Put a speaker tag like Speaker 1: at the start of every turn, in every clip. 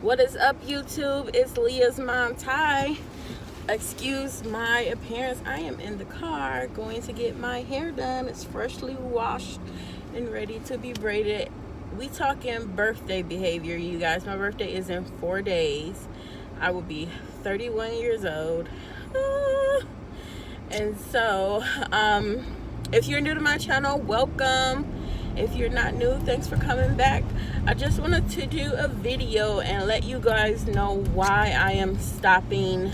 Speaker 1: What is up, YouTube? It's Leah's mom, Ty. Excuse my appearance. I am in the car going to get my hair done. It's freshly washed and ready to be braided. We talking birthday behavior, you guys. My birthday is in 4 days. I will be 31 years old. And so, if you're new to my channel, welcome. If you're not new, thanks for coming back. I just wanted to do a video and let you guys know why I am stopping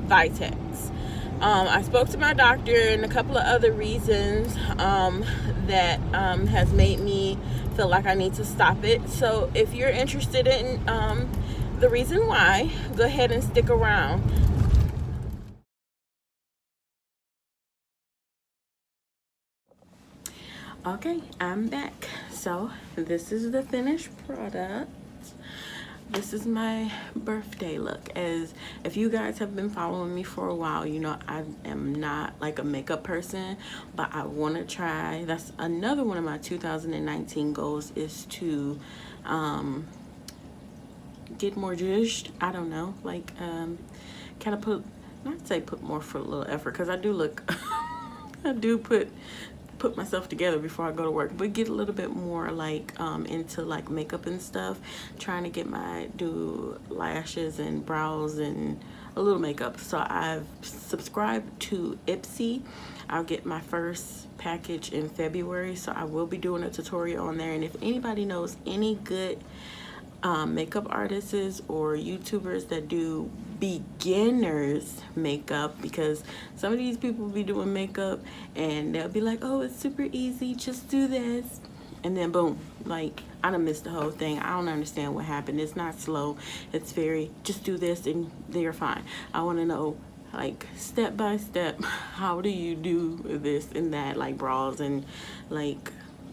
Speaker 1: Vitex. I spoke to my doctor and a couple of other reasons that has made me feel like I need to stop it. So if you're interested in the reason why, go ahead and stick around. Okay, I'm back. So this is the finished product. This is my birthday look. As if you guys have been following me for a while, you know I am not like a makeup person, but I want to try. That's another one of my 2019 goals, is to get more judged. I don't know, like kind of put, not say put more for a little effort, because I do look I do put myself together before I go to work, but get a little bit more like into like makeup and stuff, trying to get do lashes and brows and a little makeup. So I've subscribed to Ipsy. I'll get my first package in February, so I will be doing a tutorial on there. And if anybody knows any good makeup artists or YouTubers that do beginners makeup, because some of these people be doing makeup and they'll be like, oh, it's super easy, just do this, and then boom, like I done missed the whole thing. I don't understand what happened. It's not slow, it's very just do this and they're fine. I want to know, like, step by step, how do you do this and that, like brows and like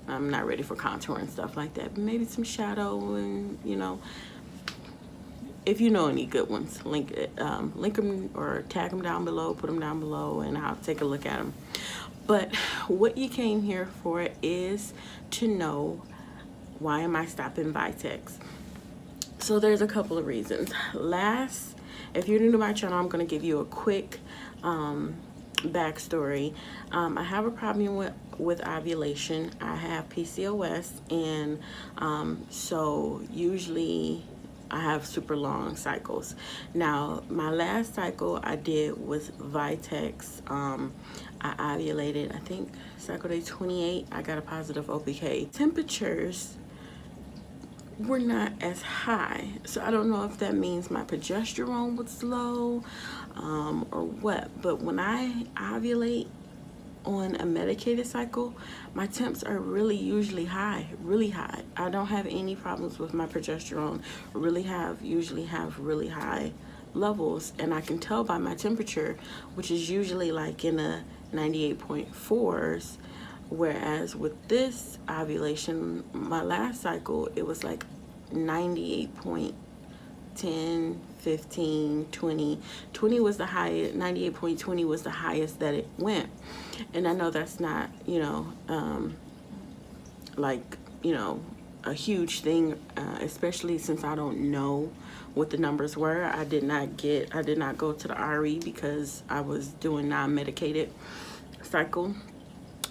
Speaker 1: I'm not ready for contour and stuff like that, but maybe some shadow. And you know, if you know any good ones, link them or tag them down below, put them down below, and I'll take a look at them. But what you came here for is to know, why am I stopping Vitex? So there's a couple of reasons. If you're new to my channel, I'm going to give you a quick backstory. I have a problem with ovulation. I have PCOS, and so usually I have super long cycles. Now, my last cycle I did with Vitex. I ovulated, I think cycle day 28. I got a positive OPK. Temperatures were not as high, so I don't know if that means my progesterone was low or what, but when I ovulate on a medicated cycle, my temps are usually high, really high. I don't have any problems with my progesterone. Usually have really high levels, and I can tell by my temperature, which is usually like in a 98.4s. Whereas with this ovulation, my last cycle, it was like 98.10, 15, 20. 20 was the highest, 98.20 was the highest that it went. And I know that's not, like, a huge thing, especially since I don't know what the numbers were. I did not go to the RE because I was doing non-medicated cycle.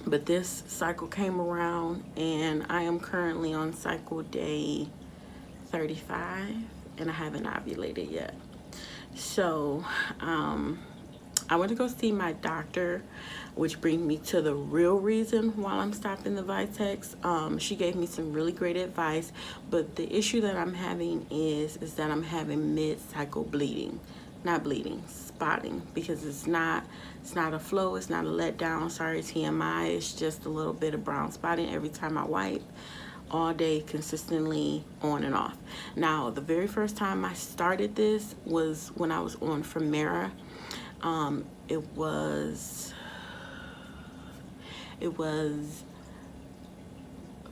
Speaker 1: But this cycle came around, and I am currently on cycle day 35, and I haven't ovulated yet. So I went to go see my doctor, which brings me to the real reason why I'm stopping the Vitex. She gave me some really great advice, but the issue that I'm having is that I'm having mid-cycle bleeding. Not bleeding, spotting, because it's not a flow, it's not a letdown. Sorry, TMI. It's just a little bit of brown spotting every time I wipe, all day, consistently, on and off. Now, the very first time I started this was when I was on Femera. It was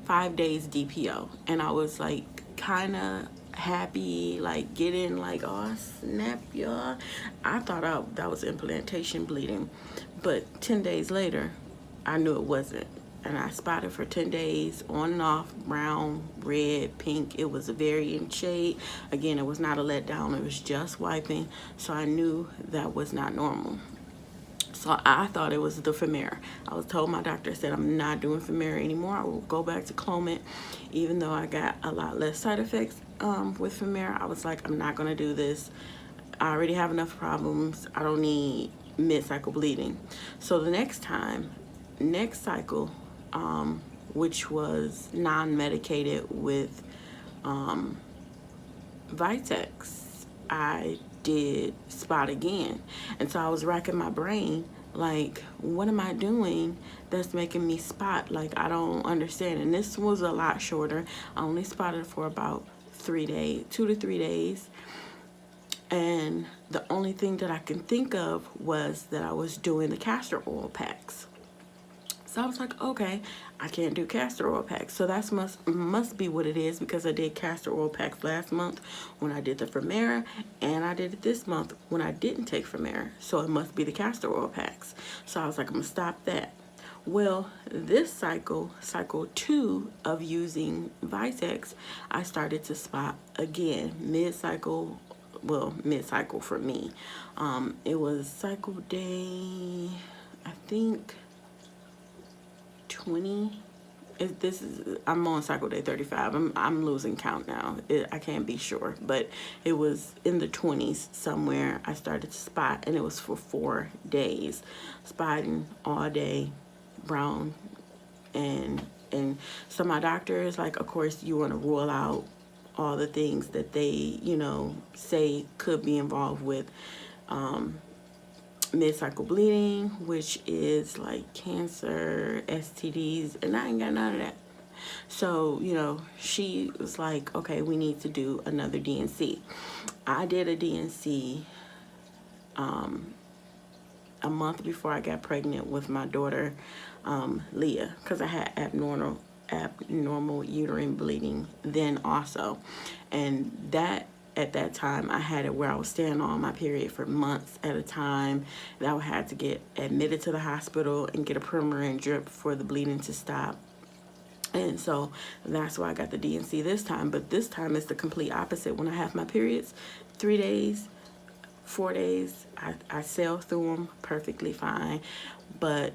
Speaker 1: 5 days DPO, and I was like kind of happy, like getting like, oh snap, y'all. I thought that was implantation bleeding, but 10 days later I knew it wasn't. and I spotted for 10 days on and off, brown, red, pink. It was a varying shade. Again, it was not a letdown. It was just wiping. So I knew that was not normal. So I thought it was the Femera. I was told, my doctor said, I'm not doing Femera anymore. I will go back to Clomid. Even though I got a lot less side effects with Femera, I was like, I'm not going to do this. I already have enough problems. I don't need mid-cycle bleeding. So the next cycle, which was non-medicated with Vitex, I did spot again. And so I was racking my brain, like, what am I doing that's making me spot? Like, I don't understand. And this was a lot shorter. I only spotted for about 3 days, 2 to 3 days. And the only thing that I can think of was that I was doing the castor oil packs. So I was like, okay, I can't do castor oil packs. So that must be what it is, because I did castor oil packs last month when I did the Femera, and I did it this month when I didn't take Femera. So it must be the castor oil packs. So I was like, I'm gonna stop that. Well, this cycle 2 of using Vitex, I started to spot again, mid-cycle for me. It was cycle day, I think 20. I'm on cycle day 35. I'm losing count now. I can't be sure, but it was in the 20s somewhere. I started to spot, and it was for 4 days, spotting all day, brown, and so my doctor is like, of course you want to rule out all the things that they, say could be involved with mid-cycle bleeding, which is like cancer, STDs, and I ain't got none of that. So, she was like, okay, we need to do another DNC. I did a DNC a month before I got pregnant with my daughter, Leah, because I had abnormal uterine bleeding then also. And that, at that time, I had it where I was staying on my period for months at a time. And I would have to get admitted to the hospital and get a Premarin drip for the bleeding to stop. And so that's why I got the DNC this time. But this time it's the complete opposite. When I have my periods, 3 days, 4 days, I sail through them perfectly fine. But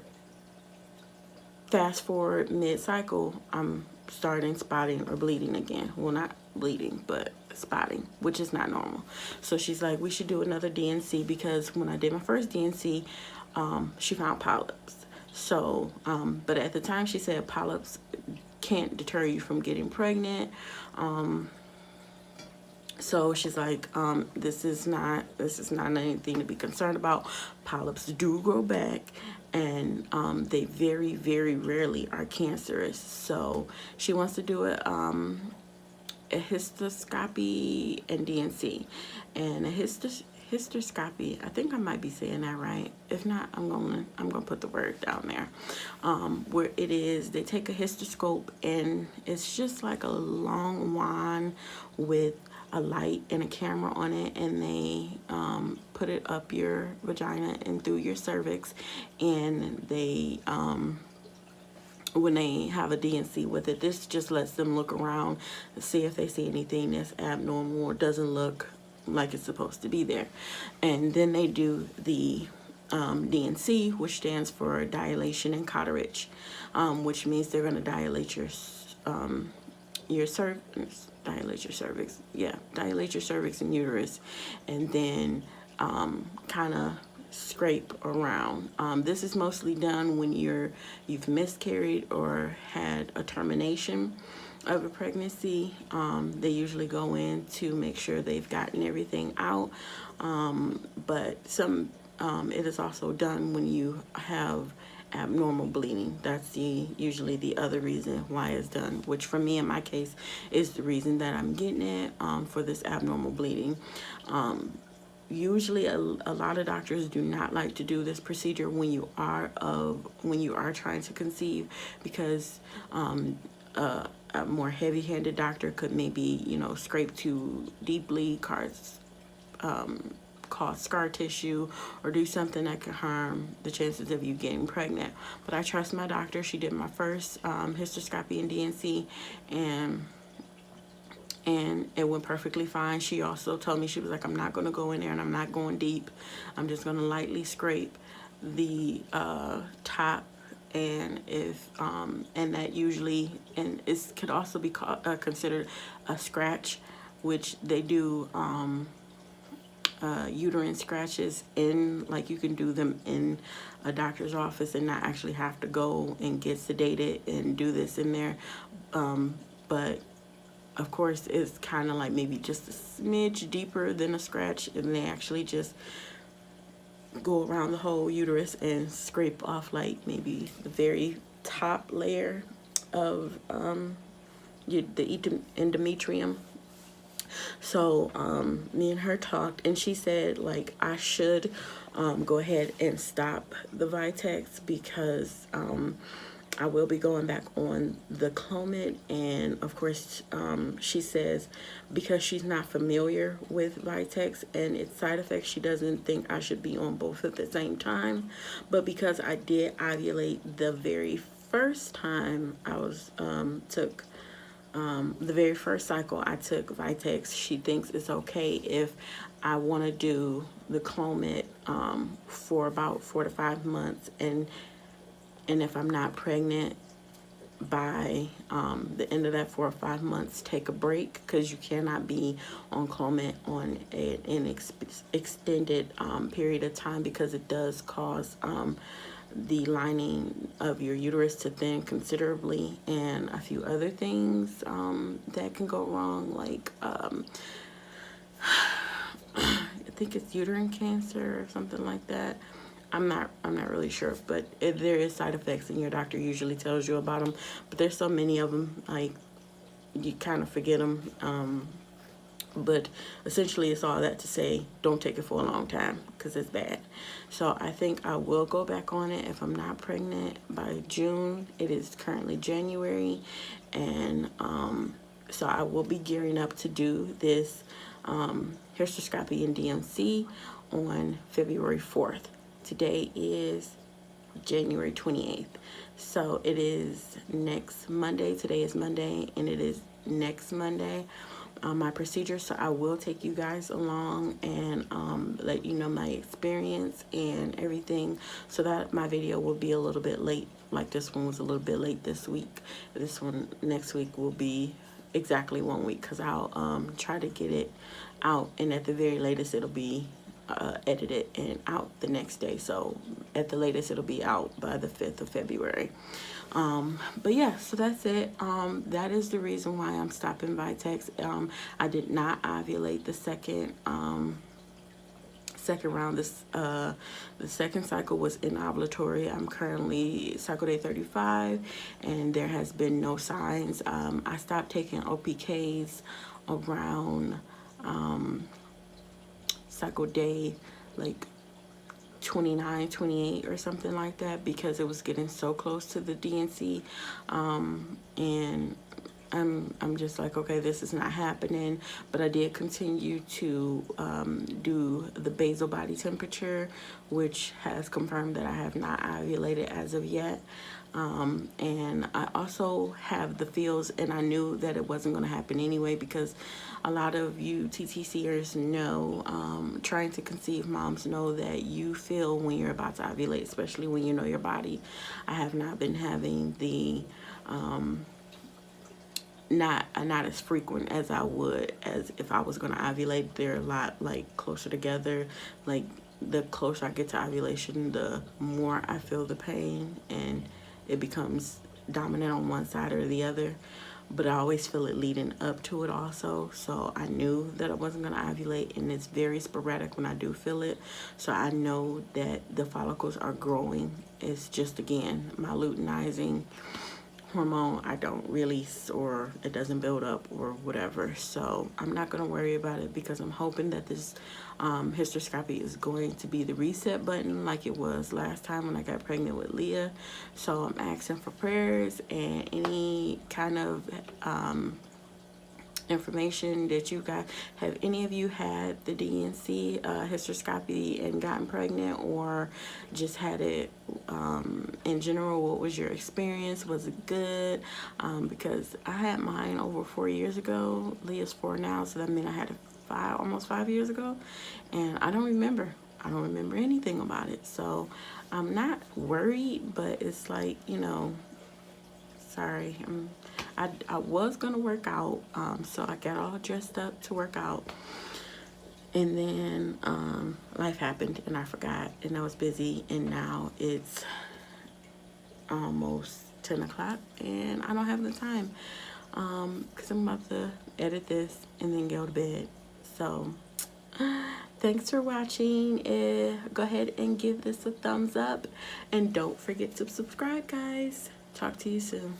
Speaker 1: fast forward mid-cycle, I'm starting spotting or bleeding again. Well, not bleeding, but spotting, which is not normal. So she's like, we should do another DNC, because when I did my first DNC, she found polyps. So, but at the time she said polyps can't deter you from getting pregnant. So she's like, this is not anything to be concerned about. Polyps do grow back, and they very, very rarely are cancerous. So she wants to do a histoscopy and DNC. And a hysteroscopy, I think I might be saying that right. If not, I'm gonna put the word down there. Where it is, they take a histoscope, and it's just like a long wand with a light and a camera on it, and they put it up your vagina and through your cervix, and they when they have a DNC with it, this just lets them look around to see if they see anything that's abnormal or doesn't look like it's supposed to be there. And then they do the DNC, which stands for dilation and cartilage, which means they're going to dilate your cervix, dilate your cervix and uterus, and then kind of scrape around. This is mostly done when you've miscarried or had a termination of a pregnancy. They usually go in to make sure they've gotten everything out, but it is also done when you have abnormal bleeding. That's usually the other reason why it's done, which for me in my case is the reason that I'm getting it, for this abnormal bleeding. Usually a lot of doctors do not like to do this procedure when you are trying to conceive, because a more heavy-handed doctor could maybe scrape too deeply, cause cause scar tissue or do something that could harm the chances of you getting pregnant. But I trust my doctor. She did my first hysteroscopy and DNC, and it went perfectly fine. She also told me, she was like, I'm not going to go in there and I'm not going deep. I'm just going to lightly scrape the top, and if and that usually, and it could also be considered a scratch, which they do uterine scratches in, like you can do them in a doctor's office and not actually have to go and get sedated and do this in there, but of course it's kind of like maybe just a smidge deeper than a scratch, and they actually just go around the whole uterus and scrape off like maybe the very top layer of the endometrium. So me and her talked, and she said like I should go ahead and stop the Vitex because I will be going back on the Clomid, and of course she says because she's not familiar with Vitex and its side effects, she doesn't think I should be on both at the same time. But because I did ovulate the very first time I was took the very first cycle I took Vitex, she thinks it's okay if I want to do the Clomid for about 4 to 5 months, and if I'm not pregnant by the end of that 4 or 5 months, take a break, because you cannot be on Clomid on an extended period of time, because it does cause the lining of your uterus to thin considerably, and a few other things that can go wrong, like I think it's uterine cancer or something like that. I'm not really sure, but there is side effects, and your doctor usually tells you about them. But there's so many of them, like you kind of forget them. But essentially, it's all that to say, don't take it for a long time because it's bad. So I think I will go back on it if I'm not pregnant by June. It is currently January, and so I will be gearing up to do this hysteroscopy and DNC on February 4th. Today is January 28th. So it is next Monday. Today is Monday, and it is next Monday, my procedure. So I will take you guys along and let you know my experience and everything, so that my video will be a little bit late. Like this one was a little bit late this week. This one next week will be exactly 1 week, because I'll try to get it out, and at the very latest it'll be edited and out the next day. So at the latest it'll be out by the 5th of February. But yeah, so that's it. That is the reason why I'm stopping Vitex. I did not ovulate the second round. The second cycle was anovulatory. I'm currently cycle day 35, and there has been no signs. I stopped taking OPKs around cycle day like 29, 28 or something like that, because it was getting so close to the DNC, and I'm just like, okay, this is not happening. But I did continue to do the basal body temperature, which has confirmed that I have not ovulated as of yet. And I also have the feels, and I knew that it wasn't going to happen anyway, because a lot of you TTCers know, trying to conceive moms know that you feel when you're about to ovulate, especially when you know your body. I have not been having the not as frequent as I would as if I was going to ovulate. They're a lot like closer together. Like the closer I get to ovulation, the more I feel the pain, and it becomes dominant on one side or the other. But I always feel it leading up to it also. So I knew that I wasn't going to ovulate, and it's very sporadic when I do feel it. So I know that the follicles are growing. It's just, again, my luteinizing hormone I don't release, or it doesn't build up or whatever. So I'm not going to worry about it, because I'm hoping that this hysteroscopy is going to be the reset button like it was last time when I got pregnant with Leah. So I'm asking for prayers and any kind of information that you got. Have any of you had the DNC hysteroscopy and gotten pregnant, or just had it in general? What was your experience? Was it good? Because I had mine over 4 years ago. Leah's 4 now, so that means I had it almost 5 years ago, and I don't remember anything about it. So I'm not worried, but it's like, you know, sorry, I was gonna work out, so I got all dressed up to work out, and then life happened and I forgot, and I was busy, and now it's almost 10 o'clock and I don't have the time, because I'm about to edit this and then go to bed. So thanks for watching. Go ahead and give this a thumbs up, and don't forget to subscribe, guys. Talk to you soon.